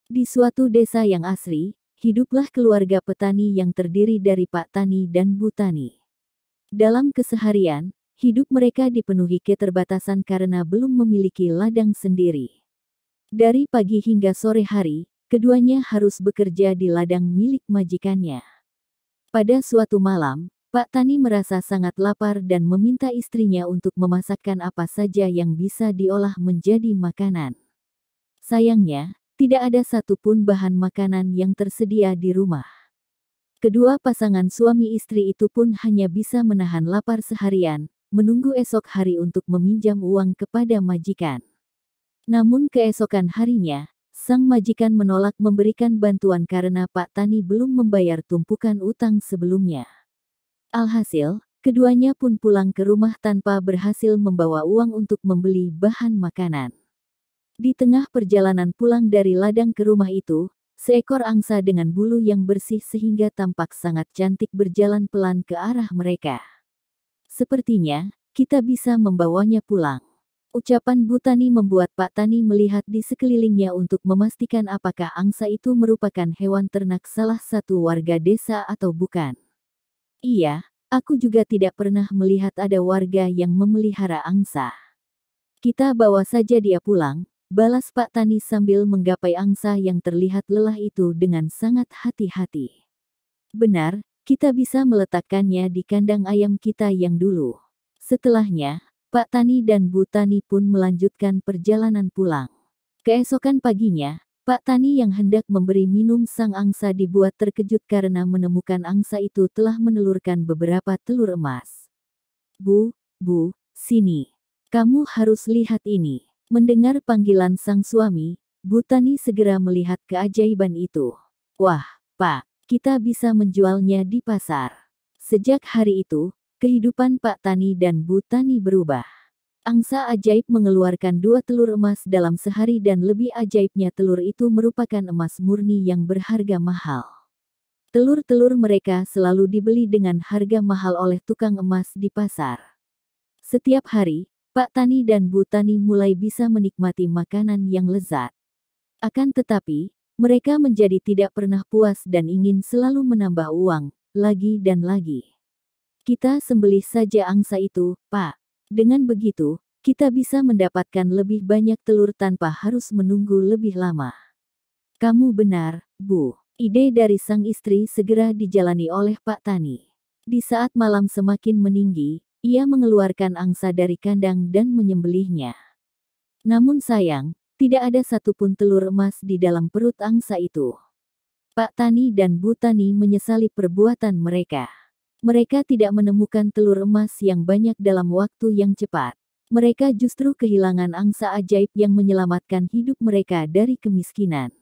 Di suatu desa yang asri, hiduplah keluarga petani yang terdiri dari Pak Tani dan Bu Tani. Dalam keseharian, hidup mereka dipenuhi keterbatasan karena belum memiliki ladang sendiri. Dari pagi hingga sore hari, keduanya harus bekerja di ladang milik majikannya. Pada suatu malam, Pak Tani merasa sangat lapar dan meminta istrinya untuk memasakkan apa saja yang bisa diolah menjadi makanan. Sayangnya, tidak ada satupun bahan makanan yang tersedia di rumah. Kedua pasangan suami istri itu pun hanya bisa menahan lapar seharian, menunggu esok hari untuk meminjam uang kepada majikan. Namun keesokan harinya, sang majikan menolak memberikan bantuan karena Pak Tani belum membayar tumpukan utang sebelumnya. Alhasil, keduanya pun pulang ke rumah tanpa berhasil membawa uang untuk membeli bahan makanan. Di tengah perjalanan pulang dari ladang ke rumah itu, seekor angsa dengan bulu yang bersih sehingga tampak sangat cantik berjalan pelan ke arah mereka. Sepertinya, kita bisa membawanya pulang. Ucapan Bu Tani membuat Pak Tani melihat di sekelilingnya untuk memastikan apakah angsa itu merupakan hewan ternak salah satu warga desa atau bukan. Iya, aku juga tidak pernah melihat ada warga yang memelihara angsa. Kita bawa saja dia pulang, balas Pak Tani sambil menggapai angsa yang terlihat lelah itu dengan sangat hati-hati. Benar, kita bisa meletakkannya di kandang ayam kita yang dulu. Setelahnya, Pak Tani dan Bu Tani pun melanjutkan perjalanan pulang. Keesokan paginya, Pak Tani yang hendak memberi minum sang angsa dibuat terkejut karena menemukan angsa itu telah menelurkan beberapa telur emas. Bu, sini. Kamu harus lihat ini. Mendengar panggilan sang suami, Bu Tani segera melihat keajaiban itu. Wah, Pak, kita bisa menjualnya di pasar. Sejak hari itu, kehidupan Pak Tani dan Bu Tani berubah. Angsa ajaib mengeluarkan 2 telur emas dalam sehari dan lebih ajaibnya telur itu merupakan emas murni yang berharga mahal. Telur-telur mereka selalu dibeli dengan harga mahal oleh tukang emas di pasar. Setiap hari, Pak Tani dan Bu Tani mulai bisa menikmati makanan yang lezat. Akan tetapi, mereka menjadi tidak pernah puas dan ingin selalu menambah uang, lagi dan lagi. Kita sembelih saja angsa itu, Pak. Dengan begitu, kita bisa mendapatkan lebih banyak telur tanpa harus menunggu lebih lama. Kamu benar, Bu. Ide dari sang istri segera dijalani oleh Pak Tani. Di saat malam semakin meninggi, ia mengeluarkan angsa dari kandang dan menyembelihnya. Namun sayang, tidak ada satupun telur emas di dalam perut angsa itu. Pak Tani dan Bu Tani menyesali perbuatan mereka. Mereka tidak menemukan telur emas yang banyak dalam waktu yang cepat. Mereka justru kehilangan angsa ajaib yang menyelamatkan hidup mereka dari kemiskinan.